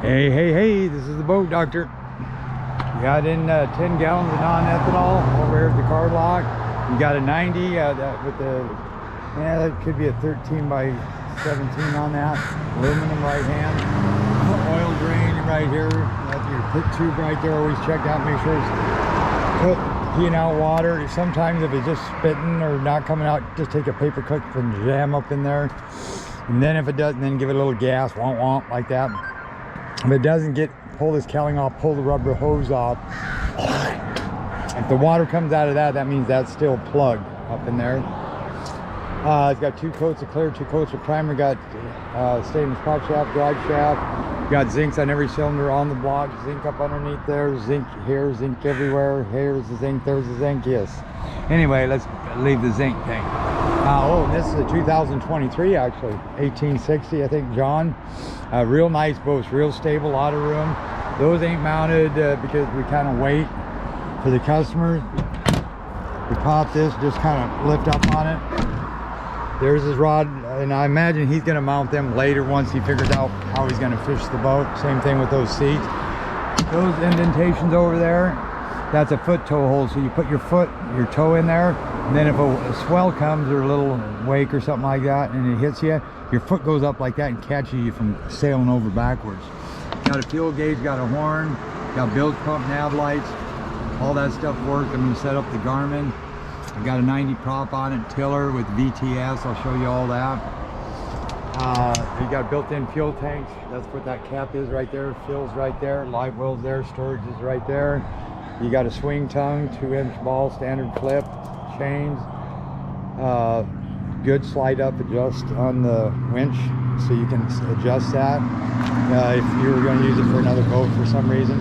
Hey, this is the boat doctor. You got in 10 gallons of non-ethanol over here at the card lock. You got a 90 with the, that could be a 13 by 17 on that. Aluminum right hand. Oil drain right here. That's your pit tube right there. Always check out, make sure it's peeing out water. Sometimes if it's just spitting or not coming out, just take a paper clip and jam up in there. And then if it doesn't, then give it a little gas, womp womp, like that. If it doesn't pull this cowling off, pull the rubber hose off. If the water comes out of that, that means that's still plugged up in there. It's got 2 coats of clear, 2 coats of primer. Got stainless prop shaft, drive shaft. Got zincs on every cylinder on the block. Zinc up underneath there, zinc here, zinc everywhere. Here's the zinc, there's the zinc, yes. Anyway, let's leave the zinc thing. This is a 2023 actually, 1860, I think, John. Real nice boats, real stable, a lot of room. Those ain't mounted because we kind of wait for the customer. We pop this, just kind of lift up on it. There's his rod, and I imagine he's going to mount them later once he figures out how he's going to fish the boat. Same thing with those seats. Those indentations over there, that's a foot toe hole. So you put your toe in there, and then if a swell comes or a little wake or something like that and it hits you, your foot goes up like that and catches you from sailing over backwards. Got a fuel gauge, got a horn, got bilge pump, nav lights, all that stuff works. I'm going to set up the Garmin. I got a 90 prop on it, tiller with VTS. I'll show you all that. You got built-in fuel tanks. That's what that cap is right there. Fuel's right there. Live well's there. Storage is right there. You got a swing tongue, 2-inch ball, standard flip, chains. Good slide up adjust on the winch, so you can adjust that if you were going to use it for another boat for some reason.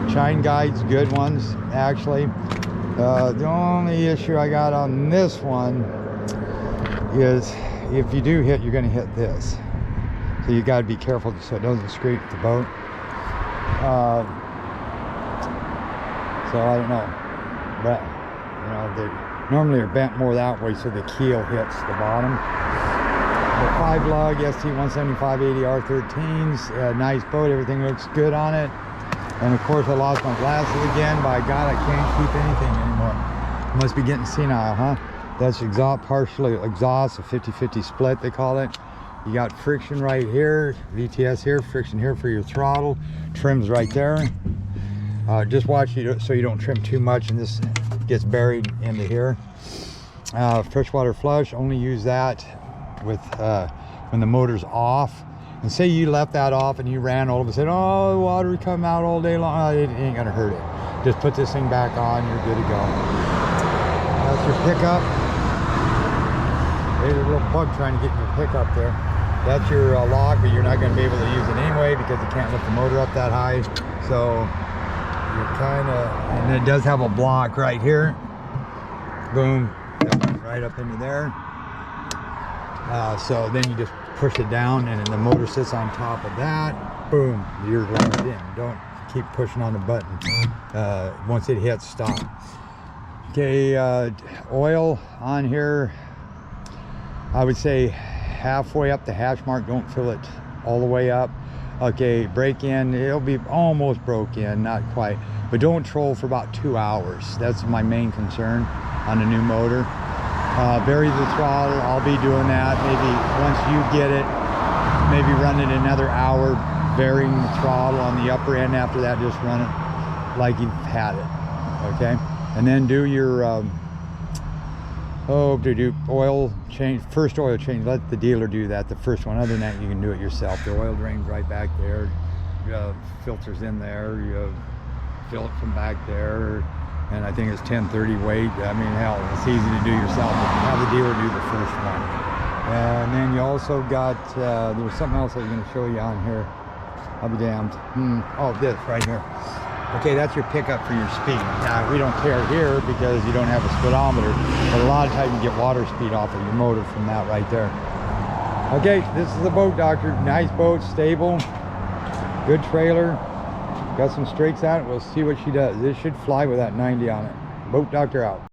Chine guides, good ones actually. The only issue I got on this one is if you do hit, you're going to hit this, so you got to be careful so it doesn't scrape the boat. So I don't know, but you know, they normally are bent more that way so the keel hits the bottom. The 5 lug ST 175/80 R13s, nice boat, everything looks good on it. And of course I lost my glasses again. By God, I can't keep anything anymore. Must be getting senile, huh? That's exhaust, partially exhaust, a 50-50 split they call it. You got friction right here, VTS here, friction here for your throttle, trims right there. Just watch it so you don't trim too much and this gets buried into here. Freshwater flush, only use that with when the motor's off. And say you left that off and you ran all of a sudden, oh, the water would come out all day long. It ain't gonna hurt it. Just put this thing back on, you're good to go. That's your pickup. There's a little bug trying to get in your pickup there. That's your lock, but you're not gonna be able to use it anyway because you can't lift the motor up that high. So you're kind of, and it does have a block right here. Boom, right up into there. So then you just push it down and the motor sits on top of that. Boom, you're locked in. Don't keep pushing on the button. Once it hits, stop. Okay, oil on here, I would say halfway up the hash mark. Don't fill it all the way up. Okay, break in, it'll be almost broke in, not quite, but don't troll for about 2 hours. That's my main concern on a new motor. Vary the throttle, I'll be doing that. Maybe once you get it, maybe run it another hour, varying the throttle on the upper end. After that, just run it like you've had it, okay? And then do your, oil change, first oil change. Let the dealer do that, the first one. Other than that, you can do it yourself. The oil drain's right back there. Filters in there. You fill it from back there. And I think it's 1030 weight. I mean, hell, it's easy to do yourself. Have the dealer do the first one. And then you also got, there was something else I was going to show you on here. I'll be damned. Oh, this right here. Okay, that's your pickup for your speed. Now, we don't care here because you don't have a speedometer, but a lot of times you get water speed off of your motor from that right there. Okay, this is the boat doctor. Nice boat, stable, good trailer. Got some strakes on it. We'll see what she does. This should fly with that 90 on it. Boat doctor out.